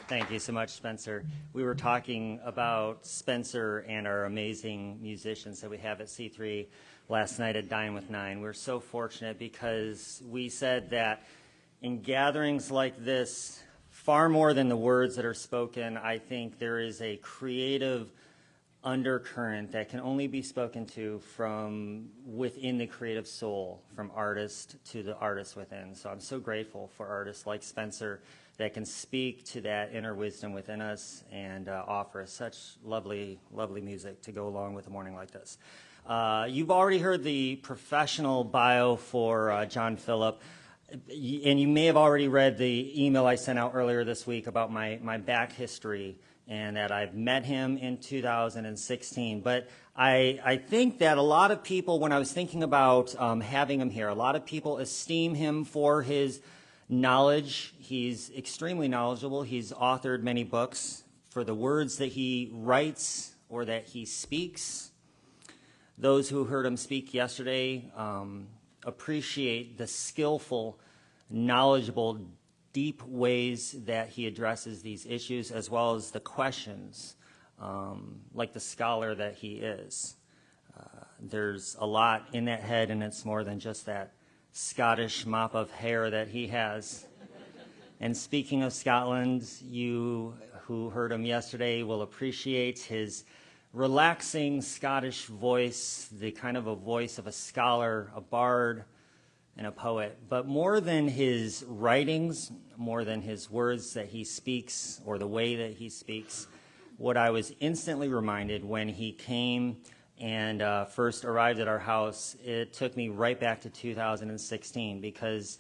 Thank you so much, Spencer. We were talking about Spencer and our amazing musicians that we have at C3 last night at Dine with Nine. We're so fortunate because we said that in gatherings like this, far more than the words that are spoken, I think there is a creative undercurrent that can only be spoken to from within the creative soul, from artist to the artist within. So I'm so grateful for artists like Spencer that can speak to that inner wisdom within us and offer us such lovely, lovely music to go along with a morning like this. You've already heard the professional bio for John Philip, and you may have already read the email I sent out earlier this week about my back history and that I've met him in 2016. But I think that a lot of people, when I was thinking about having him here, a lot of people esteem him for his knowledge. He's extremely knowledgeable. He's authored many books. For the words that he writes or that he speaks, those who heard him speak yesterday appreciate the skillful, knowledgeable, deep ways that he addresses these issues, as well as the questions, like the scholar that he is. There's a lot in that head, and it's more than just that Scottish mop of hair that he has. And speaking of Scotland, you who heard him yesterday will appreciate his relaxing Scottish voice, the kind of a voice of a scholar, a bard, and a poet. But more than his writings, more than his words that he speaks or the way that he speaks, what I was instantly reminded when he came and first arrived at our house, it took me right back to 2016, because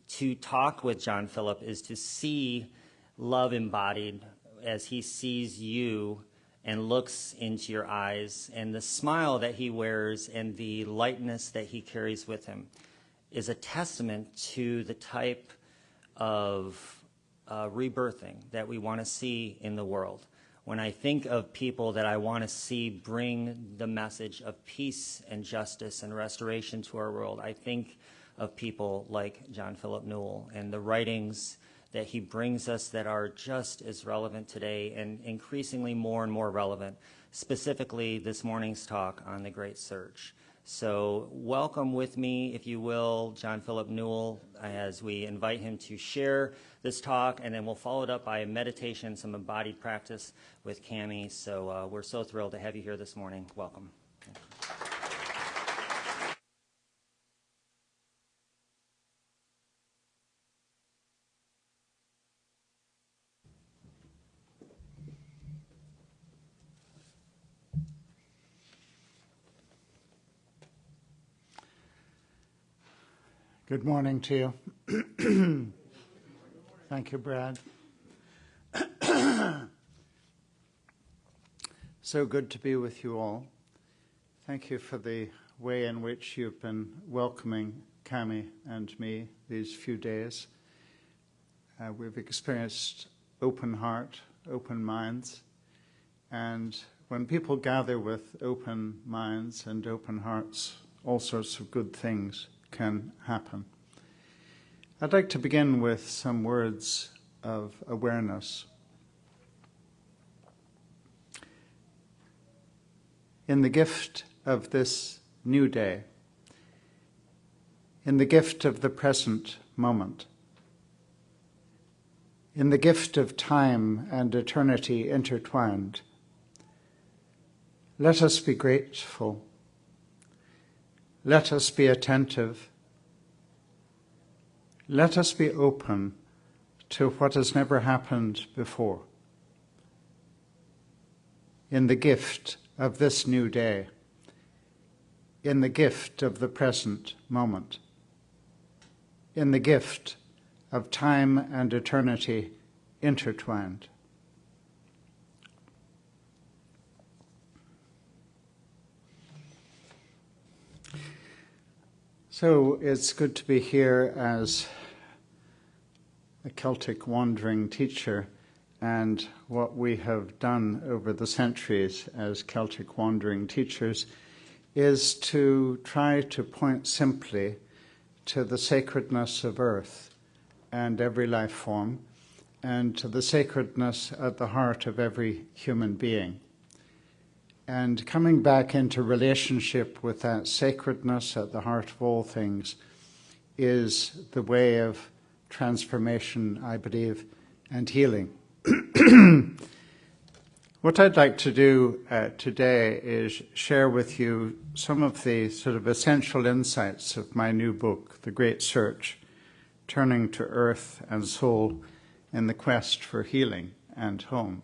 to talk with John Philip is to see love embodied as he sees you and looks into your eyes, and the smile that he wears and the lightness that he carries with him is a testament to the type of rebirthing that we want to see in the world. When I think of people that I want to see bring the message of peace and justice and restoration to our world, I think of people like John Philip Newell and the writings that he brings us that are just as relevant today and increasingly more and more relevant, specifically this morning's talk on the Great Search. So welcome with me, if you will, John Philip Newell, as we invite him to share this talk, and then we'll follow it up by a meditation, some embodied practice with Cammie. So we're so thrilled to have you here this morning. Welcome. Good morning to you. Thank you, Brad. So good to be with you all. Thank you for the way in which you've been welcoming Cammie and me these few days. We've experienced open heart, open minds, and when people gather with open minds and open hearts, all sorts of good things can happen. I'd like to begin with some words of awareness. In the gift of this new day, in the gift of the present moment, in the gift of time and eternity intertwined, let us be grateful. Let us be attentive. Let us be open to what has never happened before. In the gift of this new day, in the gift of the present moment, in the gift of time and eternity intertwined. So it's good to be here as a Celtic wandering teacher, and what we have done over the centuries as Celtic wandering teachers is to try to point simply to the sacredness of earth and every life form, and to the sacredness at the heart of every human being. And coming back into relationship with that sacredness at the heart of all things is the way of transformation, I believe, and healing. What I'd like to do today is share with you some of the sort of essential insights of my new book, The Great Search, Turning to Earth and Soul in the Quest for Healing and Home.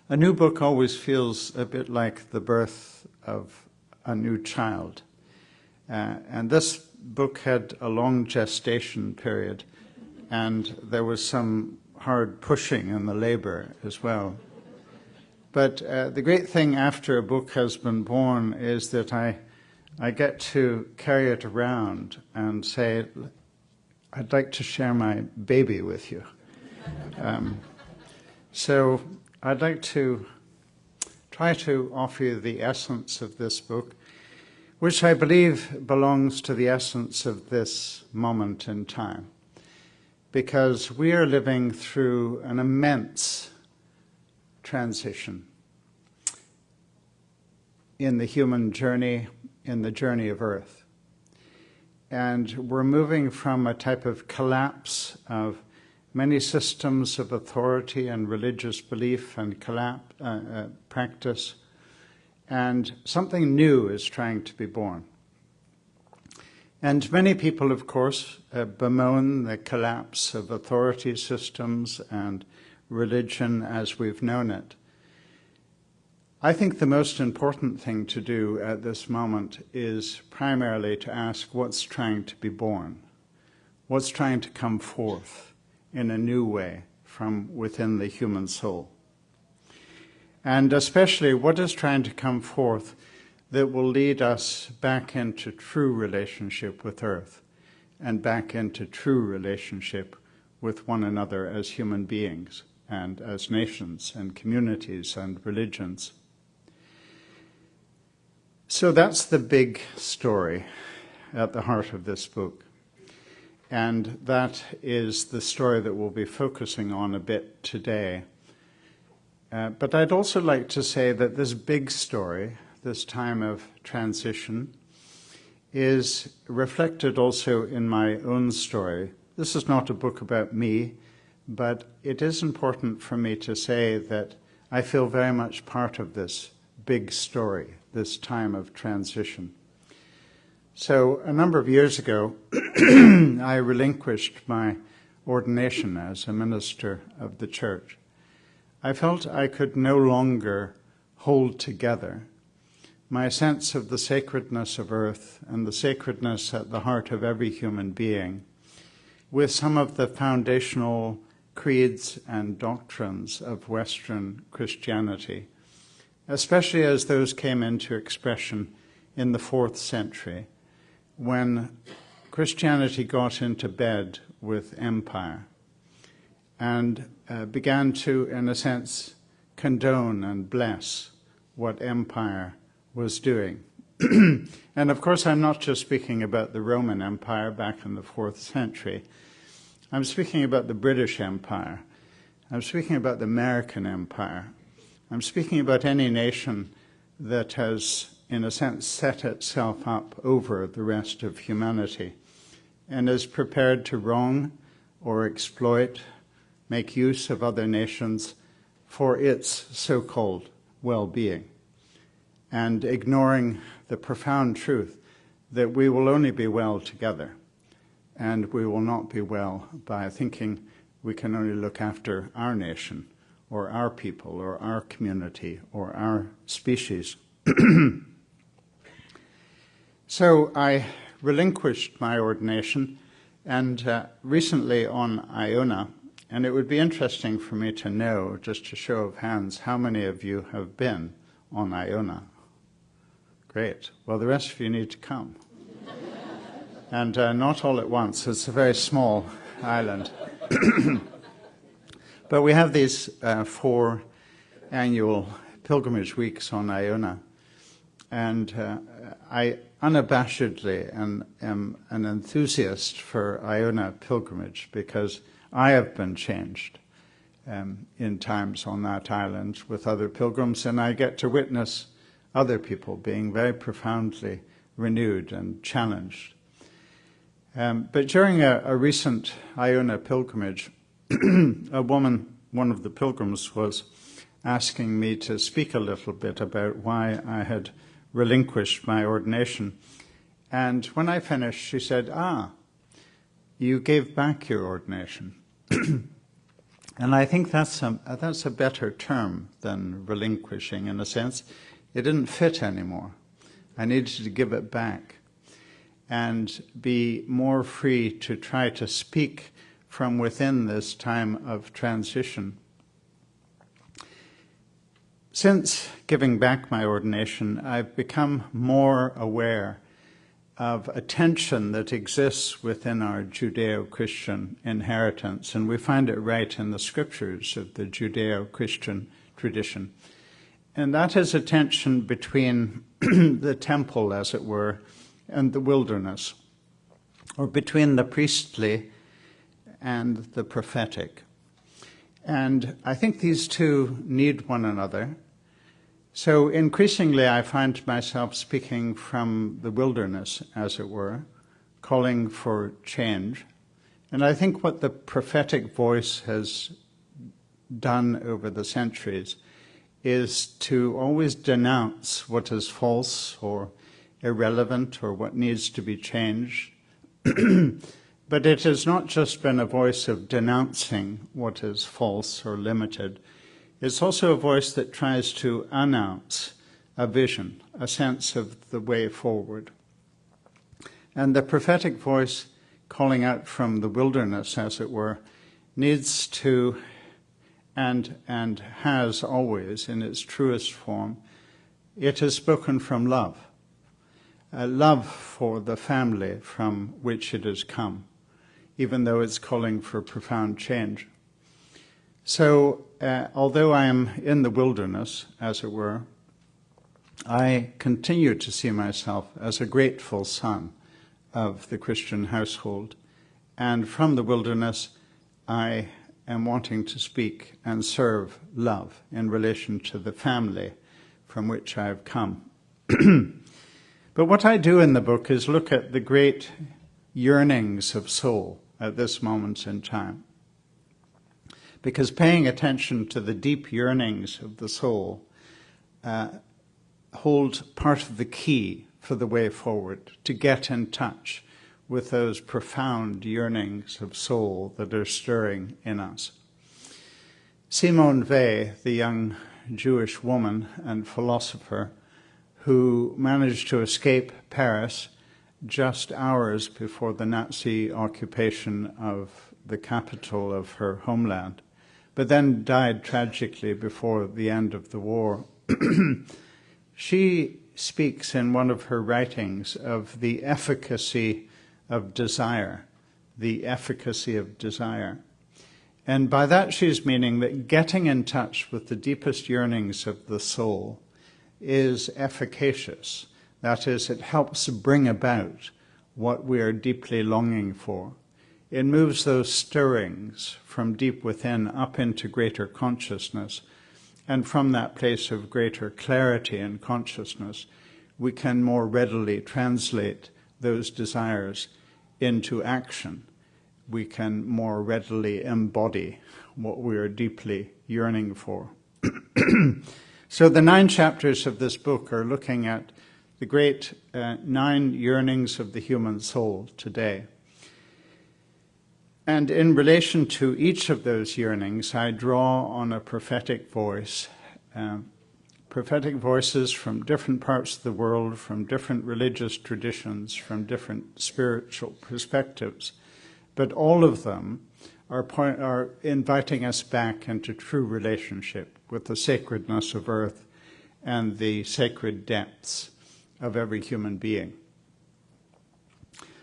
A new book always feels a bit like the birth of a new child. And this book had a long gestation period, and there was some hard pushing in the labor as well. But the great thing after a book has been born is that I get to carry it around and say, I'd like to share my baby with you. So I'd like to try to offer you the essence of this book, which I believe belongs to the essence of this moment in time, because we are living through an immense transition in the human journey, in the journey of Earth. And we're moving from a type of collapse of many systems of authority and religious belief and practice, and something new is trying to be born. And many people, of course, bemoan the collapse of authority systems and religion as we've known it. I think the most important thing to do at this moment is primarily to ask what's trying to be born, what's trying to come forth in a new way from within the human soul. And especially what is trying to come forth that will lead us back into true relationship with Earth and back into true relationship with one another as human beings and as nations and communities and religions. So that's the big story at the heart of this book. And that is the story that we'll be focusing on a bit today. But I'd also like to say that this big story, this time of transition, is reflected also in my own story. This is not a book about me, but it is important for me to say that I feel very much part of this big story, this time of transition. So a number of years ago, I relinquished my ordination as a minister of the church. I felt I could no longer hold together my sense of the sacredness of Earth and the sacredness at the heart of every human being with some of the foundational creeds and doctrines of Western Christianity, especially as those came into expression in the 4th century, when Christianity got into bed with empire and began to, in a sense, condone and bless what empire was doing. And of course, I'm not just speaking about the Roman Empire back in the 4th century. I'm speaking about the British Empire. I'm speaking about the American Empire. I'm speaking about any nation that has, in a sense, set itself up over the rest of humanity and is prepared to wrong or exploit, make use of other nations for its so-called well-being, and ignoring the profound truth that we will only be well together, and we will not be well by thinking we can only look after our nation or our people or our community or our species. So I relinquished my ordination, and recently on Iona, and it would be interesting for me to know, just a show of hands, how many of you have been on Iona? Great. Well, the rest of you need to come. And not all at once. It's a very small island. But we have these 4 annual pilgrimage weeks on Iona. And I unabashedly am an enthusiast for Iona pilgrimage because I have been changed in times on that island with other pilgrims, and I get to witness other people being very profoundly renewed and challenged. But during a recent Iona pilgrimage, a woman, one of the pilgrims, was asking me to speak a little bit about why I had relinquished my ordination. And when I finished, she said, you gave back your ordination. And I think that's a better term than relinquishing, in a sense. It didn't fit anymore. I needed to give it back and be more free to try to speak from within this time of transition. Since giving back my ordination, I've become more aware of a tension that exists within our Judeo-Christian inheritance, and we find it right in the scriptures of the Judeo-Christian tradition. And that is a tension between the temple, as it were, and the wilderness, or between the priestly and the prophetic. And I think these two need one another. So increasingly I find myself speaking from the wilderness, as it were, calling for change. And I think what the prophetic voice has done over the centuries is to always denounce what is false or irrelevant or what needs to be changed. But it has not just been a voice of denouncing what is false or limited. It's also a voice that tries to announce a vision, a sense of the way forward. And the prophetic voice calling out from the wilderness, as it were, needs to, and has always in its truest form, it has spoken from love. A love for the family from which it has come, even though it's calling for profound change. So, although I am in the wilderness, as it were, I continue to see myself as a grateful son of the Christian household. And from the wilderness, I am wanting to speak and serve love in relation to the family from which I have come. But what I do in the book is look at the great yearnings of soul at this moment in time. Because paying attention to the deep yearnings of the soul hold part of the key for the way forward, to get in touch with those profound yearnings of soul that are stirring in us. Simone Weil, the young Jewish woman and philosopher who managed to escape Paris just hours before the Nazi occupation of the capital of her homeland, but then died tragically before the end of the war. She speaks in one of her writings of the efficacy of desire, the efficacy of desire. And by that she's meaning that getting in touch with the deepest yearnings of the soul is efficacious. That is, it helps bring about what we are deeply longing for. It moves those stirrings from deep within up into greater consciousness. And from that place of greater clarity and consciousness, we can more readily translate those desires into action. We can more readily embody what we are deeply yearning for. So the 9 chapters of this book are looking at the great 9 yearnings of the human soul today. And in relation to each of those yearnings, I draw on a prophetic voice, prophetic voices from different parts of the world, from different religious traditions, from different spiritual perspectives. But all of them are inviting us back into true relationship with the sacredness of earth and the sacred depths of every human being.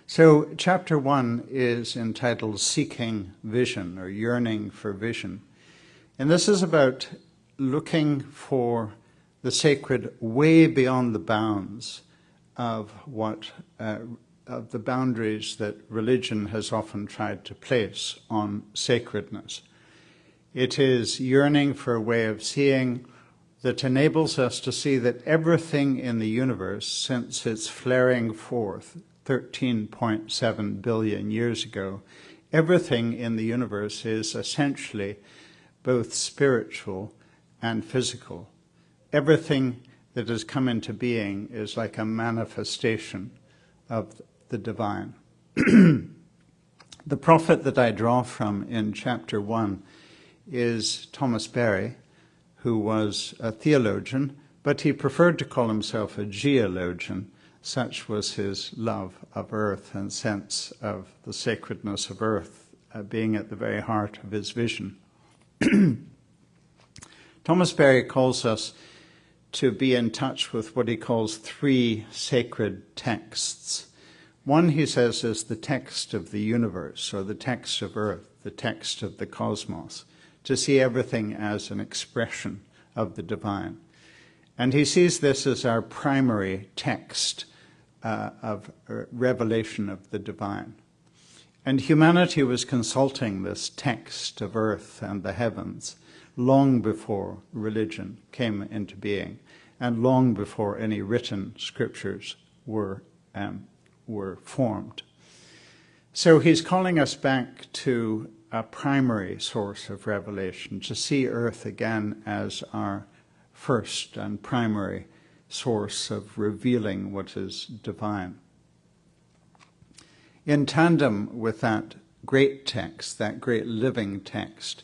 So chapter 1 is entitled Seeking Vision, or Yearning for Vision. And this is about looking for the sacred way beyond the bounds of what of the boundaries that religion has often tried to place on sacredness. It is yearning for a way of seeing that enables us to see that everything in the universe, since its flaring forth 13.7 billion years ago, everything in the universe is essentially both spiritual and physical. Everything that has come into being is like a manifestation of the divine. The prophet that I draw from in chapter 1 is Thomas Berry, who was a theologian, but he preferred to call himself a geologian. Such was his love of earth and sense of the sacredness of earth being at the very heart of his vision. Thomas Berry calls us to be in touch with what he calls three sacred texts. One, he says, is the text of the universe, or the text of earth, the text of the cosmos, to see everything as an expression of the divine. And he sees this as our primary text of revelation of the divine. And humanity was consulting this text of earth and the heavens long before religion came into being, and long before any written scriptures were formed. So he's calling us back to a primary source of revelation, to see earth again as our first and primary source of revealing what is divine. In tandem with that great text, that great living text,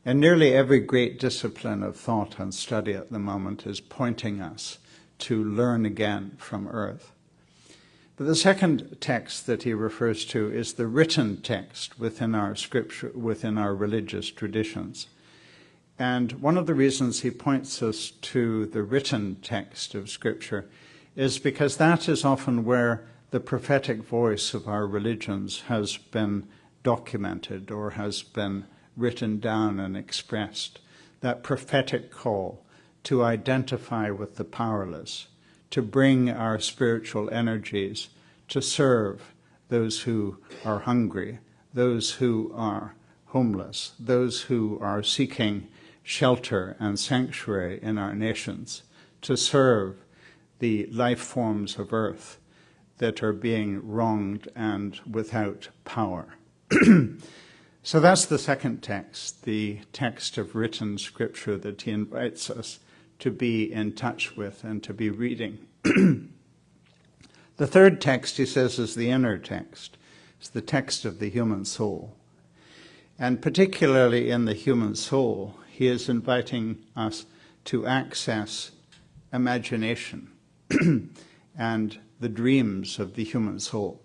and nearly every great discipline of thought and study at the moment is pointing us to learn again from earth. But the second text that he refers to is the written text within our scripture, within our religious traditions. And one of the reasons he points us to the written text of Scripture is because that is often where the prophetic voice of our religions has been documented or has been written down and expressed. That prophetic call to identify with the powerless, to bring our spiritual energies to serve those who are hungry, those who are homeless, those who are seeking shelter and sanctuary in our nations, to serve the life forms of earth that are being wronged and without power. So that's the second text, the text of written scripture that he invites us to be in touch with and to be reading. The third text, he says, is the inner text. It's the text of the human soul. And particularly in the human soul, he is inviting us to access imagination and the dreams of the human soul.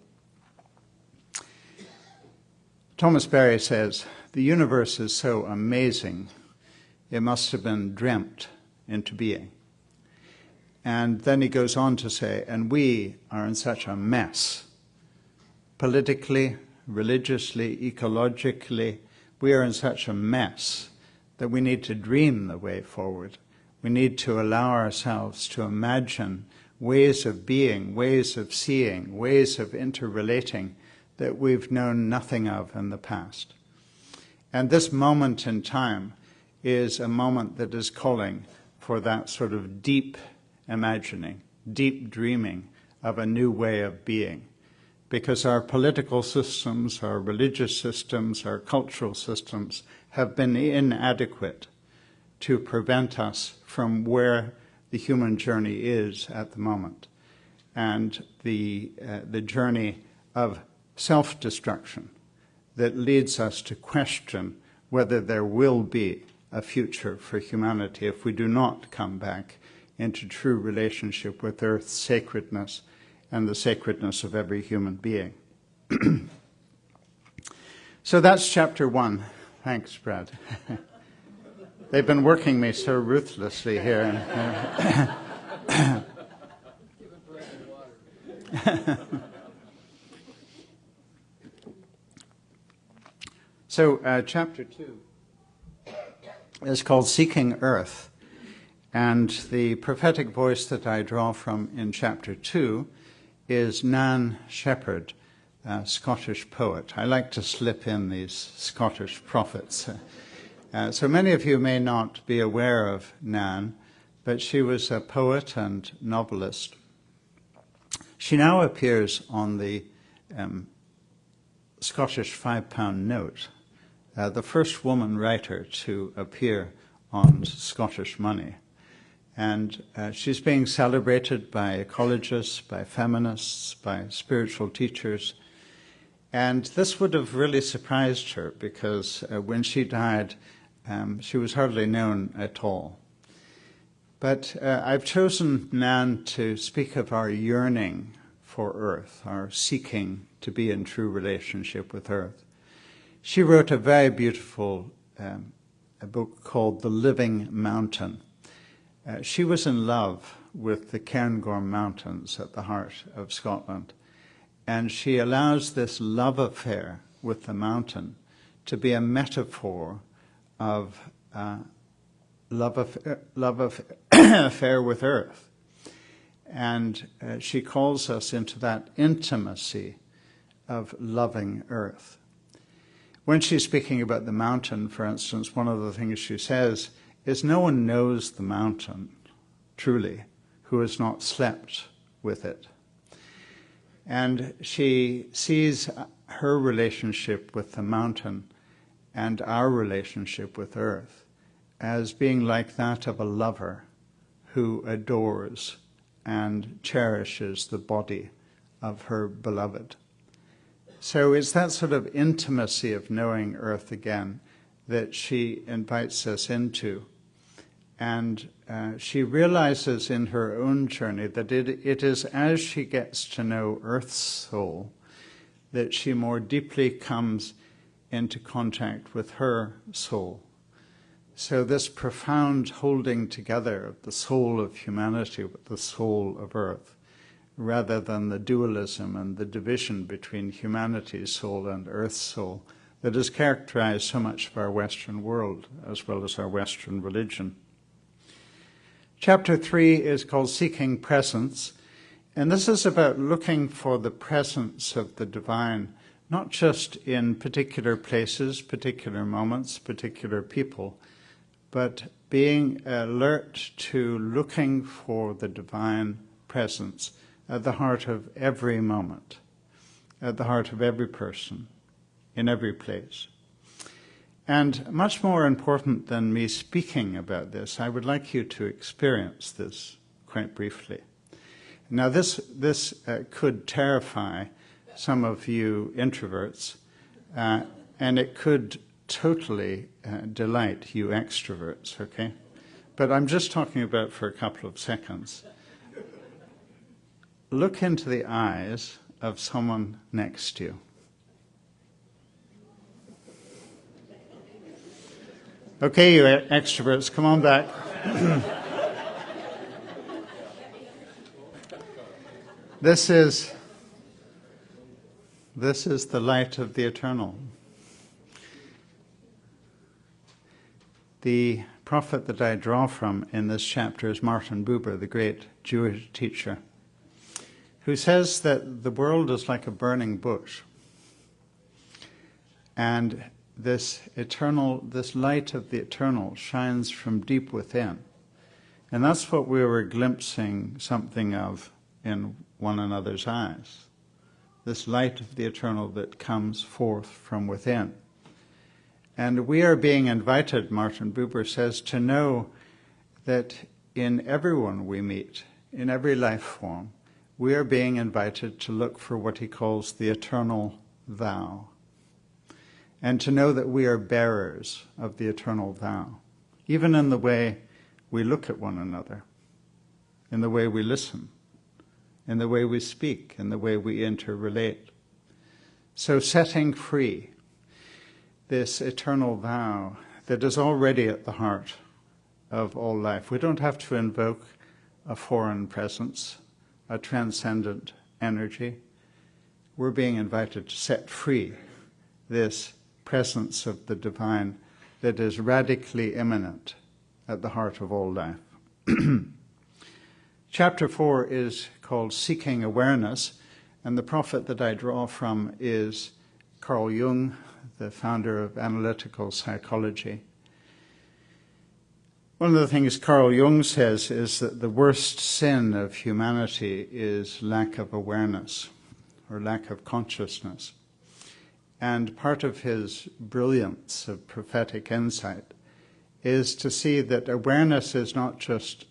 Thomas Berry says, the universe is so amazing, it must have been dreamt into being. And then he goes on to say, and we are in such a mess, politically, religiously, ecologically, we are in such a mess that we need to dream the way forward. We need to allow ourselves to imagine ways of being, ways of seeing, ways of interrelating that we've known nothing of in the past. And this moment in time is a moment that is calling for that sort of deep imagining, deep dreaming of a new way of being. Because our political systems, our religious systems, our cultural systems have been inadequate to prevent us from where the human journey is at the moment, and the journey of self-destruction that leads us to question whether there will be a future for humanity if we do not come back into true relationship with Earth's sacredness and the sacredness of every human being. So that's chapter 1. Thanks, Brad. They've been working me so ruthlessly here. So chapter 2 is called Seeking Earth. And the prophetic voice that I draw from in chapter 2 is Nan Shepherd, a Scottish poet. I like to slip in these Scottish prophets. So many of you may not be aware of Nan, but she was a poet and novelist. She now appears on the Scottish £5 note, the first woman writer to appear on Scottish money. And she's being celebrated by ecologists, by feminists, by spiritual teachers. And this would have really surprised her because when she died, she was hardly known at all. But I've chosen Nan to speak of our yearning for Earth, our seeking to be in true relationship with Earth. She wrote a very beautiful a book called The Living Mountain. She was in love with the Cairngorm Mountains at the heart of Scotland, and she allows this love affair with the mountain to be a metaphor of love affair with Earth. And she calls us into that intimacy of loving Earth. When she's speaking about the mountain, for instance, one of the things she says is no one knows the mountain, truly, who has not slept with it. And she sees her relationship with the mountain and our relationship with Earth as being like that of a lover who adores and cherishes the body of her beloved. So it's that sort of intimacy of knowing Earth again that she invites us into. And she realizes in her own journey that it is as she gets to know Earth's soul that she more deeply comes into contact with her soul. So this profound holding together of the soul of humanity with the soul of Earth, rather than the dualism and the division between humanity's soul and Earth's soul that has characterized so much of our Western world as well as our Western religion. Chapter 3 is called Seeking Presence, and this is about looking for the presence of the divine, not just in particular places, particular moments, particular people, but being alert to looking for the divine presence at the heart of every moment, at the heart of every person, in every place. And much more important than me speaking about this, I would like you to experience this quite briefly. Now this could terrify some of you introverts, and it could totally delight you extroverts, okay? But I'm just talking about for a couple of seconds. Look into the eyes of someone next to you. Okay, you extroverts, come on back. This is the light of the eternal. The prophet that I draw from in this chapter is Martin Buber, the great Jewish teacher, who says that the world is like a burning bush. And this light of the eternal shines from deep within. And that's what we were glimpsing something of in one another's eyes. This light of the eternal that comes forth from within. And we are being invited, Martin Buber says, to know that in everyone we meet, in every life form, we are being invited to look for what he calls the eternal vow, and to know that we are bearers of the eternal vow, even in the way we look at one another, in the way we listen, in the way we speak, in the way we interrelate. So setting free this eternal vow that is already at the heart of all life. We don't have to invoke a foreign presence, a transcendent energy. We're being invited to set free this presence of the divine that is radically immanent at the heart of all life. Chapter 4 is called Seeking Awareness, And the prophet that I draw from is Carl Jung, the founder of analytical psychology. One of the things Carl Jung says is that the worst sin of humanity is lack of awareness or lack of consciousness. And part of his brilliance of prophetic insight is to see that awareness is not just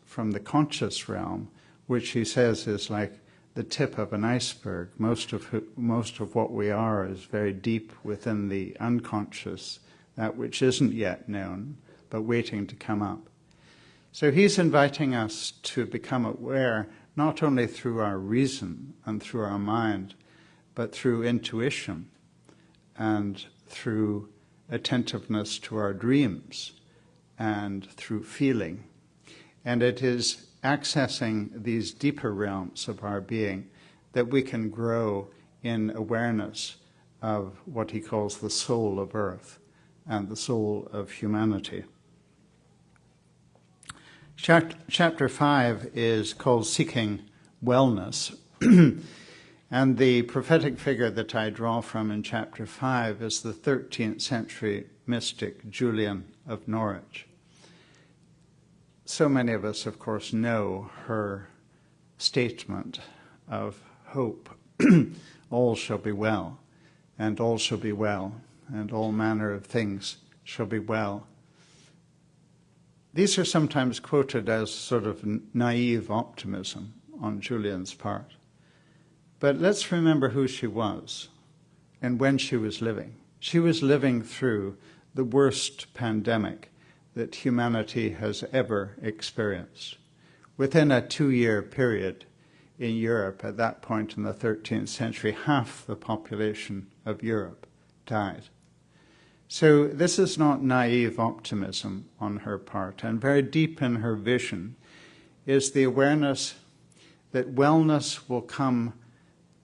from the conscious realm, which he says is like the tip of an iceberg. Most of what we are is very deep within the unconscious, that which isn't yet known, but waiting to come up. So he's inviting us to become aware, not only through our reason and through our mind, but through intuition and through attentiveness to our dreams and through feeling. And it is accessing these deeper realms of our being that we can grow in awareness of what he calls the soul of earth and the soul of humanity. Chapter 5 is called Seeking Wellness. And the prophetic figure that I draw from in chapter 5 is the 13th century mystic Julian of Norwich. So many of us, of course, know her statement of hope. All shall be well, and all shall be well, and all manner of things shall be well. These are sometimes quoted as sort of naive optimism on Julian's part. But let's remember who she was and when she was living. She was living through the worst pandemic that humanity has ever experienced. Within a 2-year period in Europe, at that point in the 13th century, half the population of Europe died. So this is not naive optimism on her part, and very deep in her vision is the awareness that wellness will come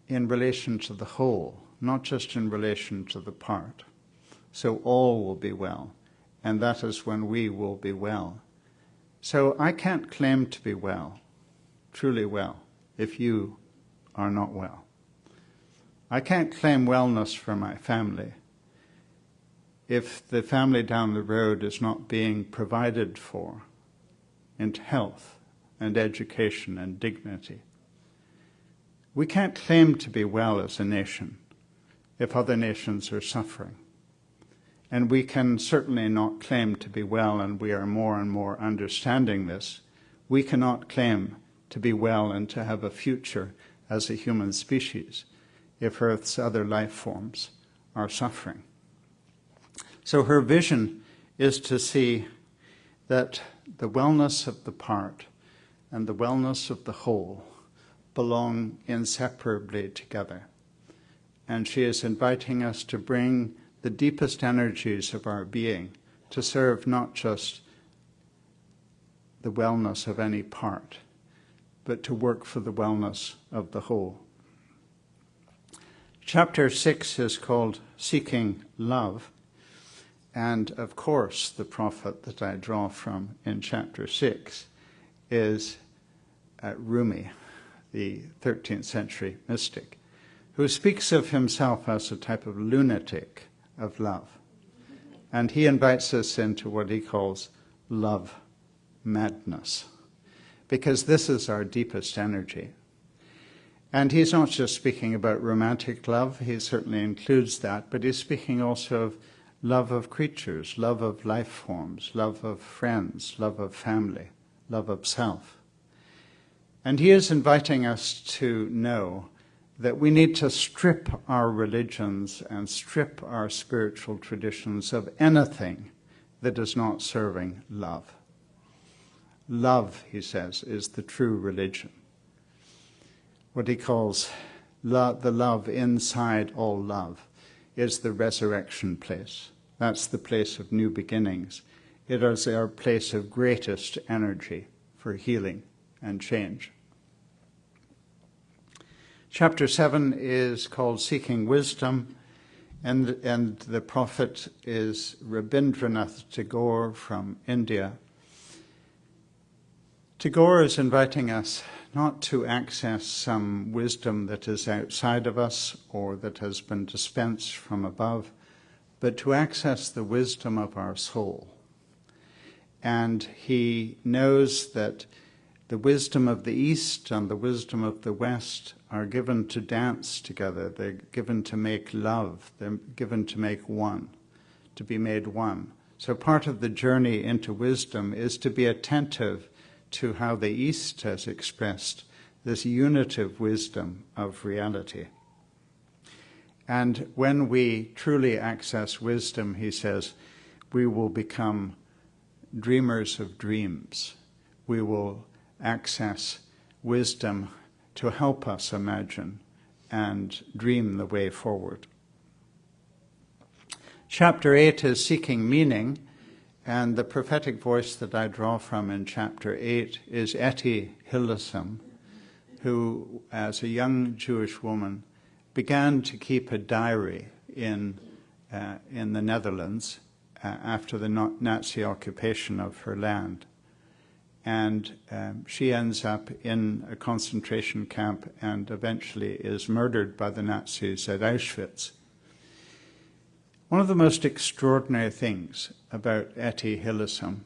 in relation to the whole, not just in relation to the part. So all will be well, and that is when we will be well. So I can't claim to be well, truly well, if you are not well. I can't claim wellness for my family if the family down the road is not being provided for in health and education and dignity. We can't claim to be well as a nation if other nations are suffering. And we can certainly not claim to be well, and we are more and more understanding this. We cannot claim to be well and to have a future as a human species if Earth's other life forms are suffering. So her vision is to see that the wellness of the part and the wellness of the whole belong inseparably together. And she is inviting us to bring the deepest energies of our being to serve not just the wellness of any part, but to work for the wellness of the whole. Chapter 6 is called Seeking Love. And of course, the prophet that I draw from in chapter 6 is Rumi, the 13th century mystic, who speaks of himself as a type of lunatic of love. And he invites us into what he calls love madness, because this is our deepest energy. And he's not just speaking about romantic love, he certainly includes that, but he's speaking also of love of creatures, love of life forms, love of friends, love of family, love of self. And he is inviting us to know that we need to strip our religions and strip our spiritual traditions of anything that is not serving love. Love, he says, is the true religion. What he calls the love inside all love is the resurrection place. That's the place of new beginnings. It is our place of greatest energy for healing and change. Chapter 7 is called Seeking Wisdom, and the prophet is Rabindranath Tagore from India. Tagore is inviting us not to access some wisdom that is outside of us or that has been dispensed from above, but to access the wisdom of our soul. And he knows that the wisdom of the East and the wisdom of the West are given to dance together. They're given to make love. They're given to make one, to be made one. So part of the journey into wisdom is to be attentive to how the East has expressed this unitive wisdom of reality. And when we truly access wisdom, he says, we will become dreamers of dreams. We will access wisdom to help us imagine and dream the way forward. Chapter 8 is seeking meaning, and the prophetic voice that I draw from in chapter 8 is Etty Hillesum, who, as a young Jewish woman, began to keep a diary in the Netherlands after the Nazi occupation of her land. And she ends up in a concentration camp and eventually is murdered by the Nazis at Auschwitz. One of the most extraordinary things about Etty Hillesum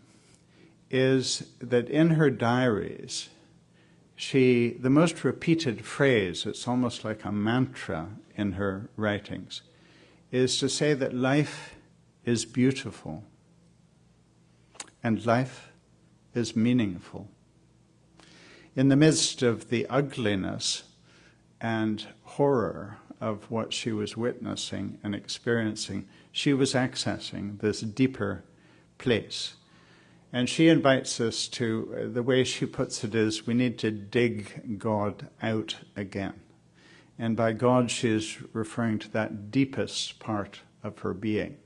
is that in her diaries, the most repeated phrase, it's almost like a mantra in her writings, is to say that life is beautiful and life is meaningful. In the midst of the ugliness and horror of what she was witnessing and experiencing, she was accessing this deeper place. And she invites us to, the way she puts it is, we need to dig God out again. And by God, she is referring to that deepest part of her being.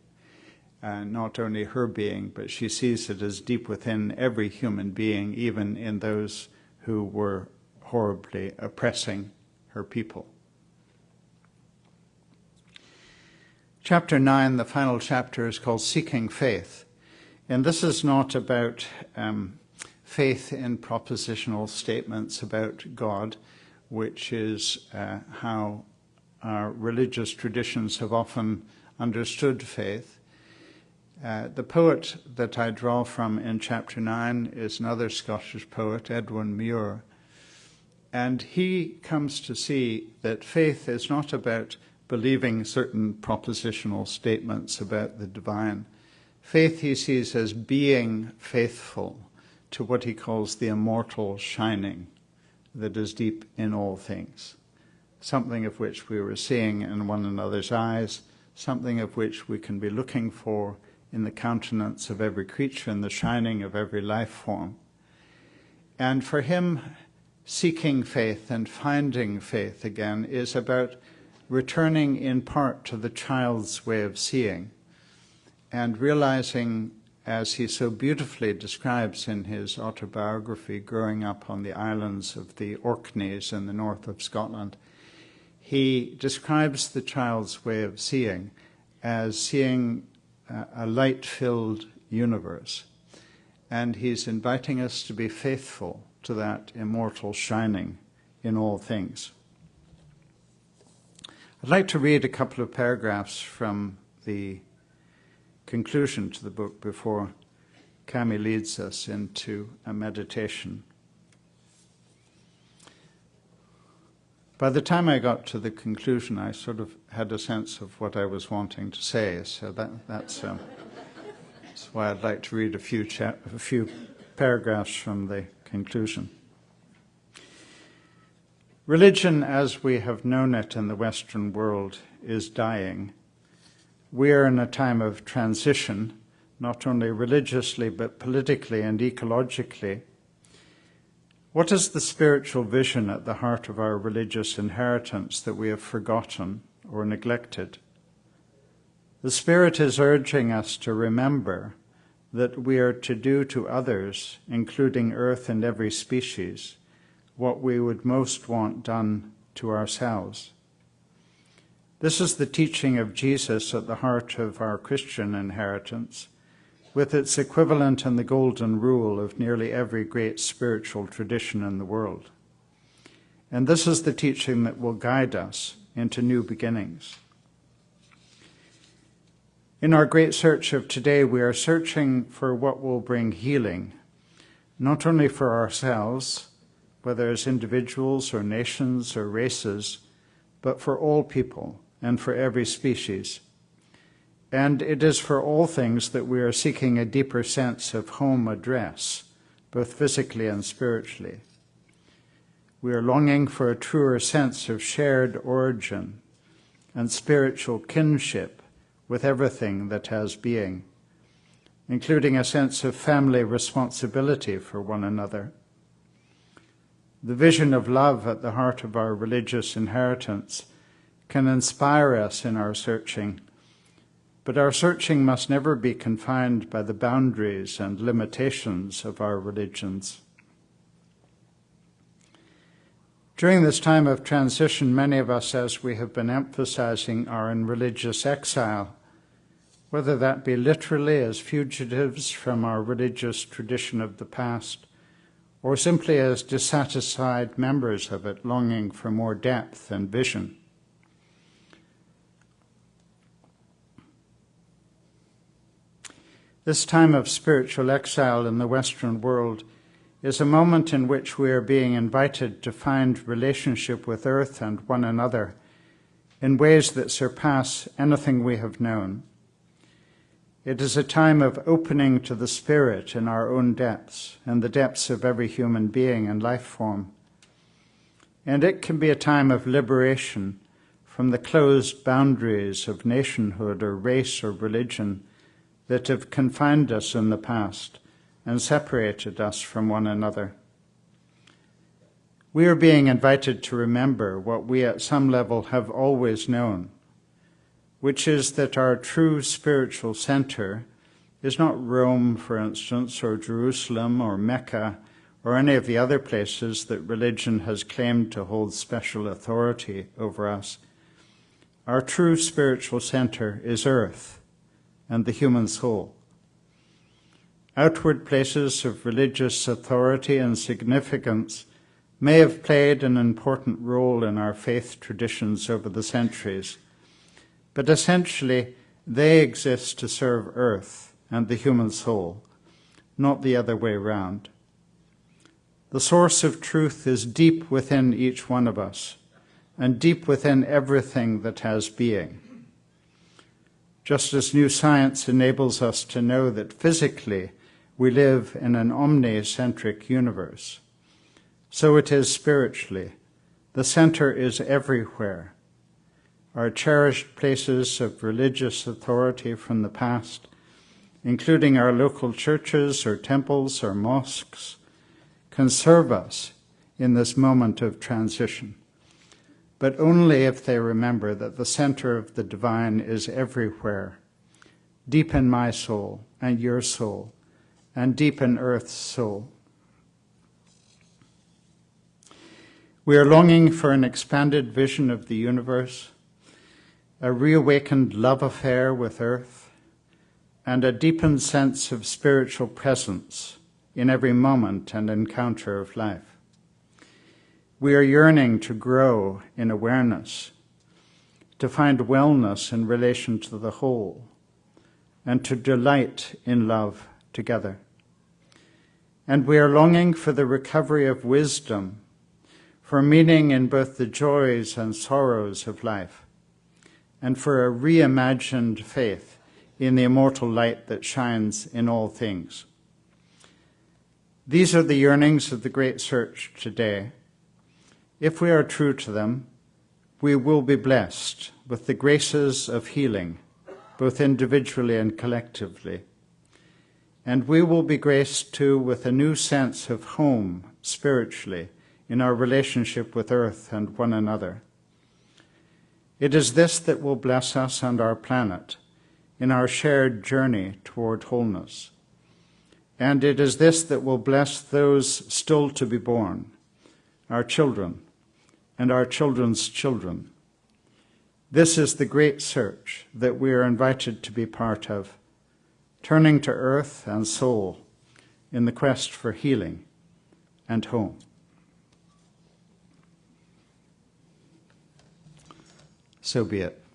Not only her being, but she sees it as deep within every human being, even in those who were horribly oppressing her people. Chapter 9, the final chapter, is called Seeking Faith. And this is not about faith in propositional statements about God, which is how our religious traditions have often understood faith. The poet that I draw from in chapter 9 is another Scottish poet, Edwin Muir. And he comes to see that faith is not about believing certain propositional statements about the divine. Faith he sees as being faithful to what he calls the immortal shining that is deep in all things, something of which we were seeing in one another's eyes, something of which we can be looking for in the countenance of every creature, in the shining of every life form. And for him, seeking faith and finding faith again is about returning in part to the child's way of seeing and realizing, as he so beautifully describes in his autobiography, growing up on the islands of the Orkneys in the north of Scotland, he describes the child's way of seeing as seeing a light-filled universe. And he's inviting us to be faithful to that immortal shining in all things. I'd like to read a couple of paragraphs from the conclusion to the book before Cami leads us into a meditation. By the time I got to the conclusion, I sort of had a sense of what I was wanting to say, so that's why I'd like to read a few paragraphs from the conclusion. Religion, as we have known it in the Western world, is dying. We are in a time of transition, not only religiously, but politically and ecologically. What is the spiritual vision at the heart of our religious inheritance that we have forgotten or neglected? The Spirit is urging us to remember that we are to do to others, including earth and every species, what we would most want done to ourselves. This is the teaching of Jesus at the heart of our Christian inheritance, with its equivalent in the golden rule of nearly every great spiritual tradition in the world. And this is the teaching that will guide us into new beginnings. In our great search of today, we are searching for what will bring healing, not only for ourselves, whether as individuals or nations or races, but for all people and for every species. And it is for all things that we are seeking a deeper sense of home address, both physically and spiritually. We are longing for a truer sense of shared origin and spiritual kinship with everything that has being, including a sense of family responsibility for one another. The vision of love at the heart of our religious inheritance can inspire us in our searching, but our searching must never be confined by the boundaries and limitations of our religions. During this time of transition, many of us, as we have been emphasizing, are in religious exile, whether that be literally as fugitives from our religious tradition of the past, or simply as dissatisfied members of it, longing for more depth and vision. This time of spiritual exile in the Western world is a moment in which we are being invited to find relationship with earth and one another in ways that surpass anything we have known. It is a time of opening to the Spirit in our own depths and the depths of every human being and life form. And it can be a time of liberation from the closed boundaries of nationhood or race or religion that have confined us in the past and separated us from one another. We are being invited to remember what we at some level have always known, which is that our true spiritual center is not Rome, for instance, or Jerusalem, or Mecca, or any of the other places that religion has claimed to hold special authority over us. Our true spiritual center is earth and the human soul. Outward places of religious authority and significance may have played an important role in our faith traditions over the centuries, but essentially they exist to serve earth and the human soul, not the other way round. The source of truth is deep within each one of us and deep within everything that has being. Just as new science enables us to know that physically we live in an omnicentric universe, so it is spiritually. The center is everywhere. Our cherished places of religious authority from the past, including our local churches or temples or mosques, can serve us in this moment of transition, but only if they remember that the center of the divine is everywhere, deep in my soul and your soul, and deep in earth's soul. We are longing for an expanded vision of the universe, a reawakened love affair with earth, and a deepened sense of spiritual presence in every moment and encounter of life. We are yearning to grow in awareness, to find wellness in relation to the whole, and to delight in love together. And we are longing for the recovery of wisdom, for meaning in both the joys and sorrows of life, and for a reimagined faith in the immortal light that shines in all things. These are the yearnings of the great search today. If we are true to them, we will be blessed with the graces of healing, both individually and collectively. And we will be graced too with a new sense of home spiritually in our relationship with earth and one another. It is this that will bless us and our planet in our shared journey toward wholeness. And it is this that will bless those still to be born, our children and our children's children. This is the great search that we are invited to be part of, turning to earth and soul in the quest for healing and home. so be it.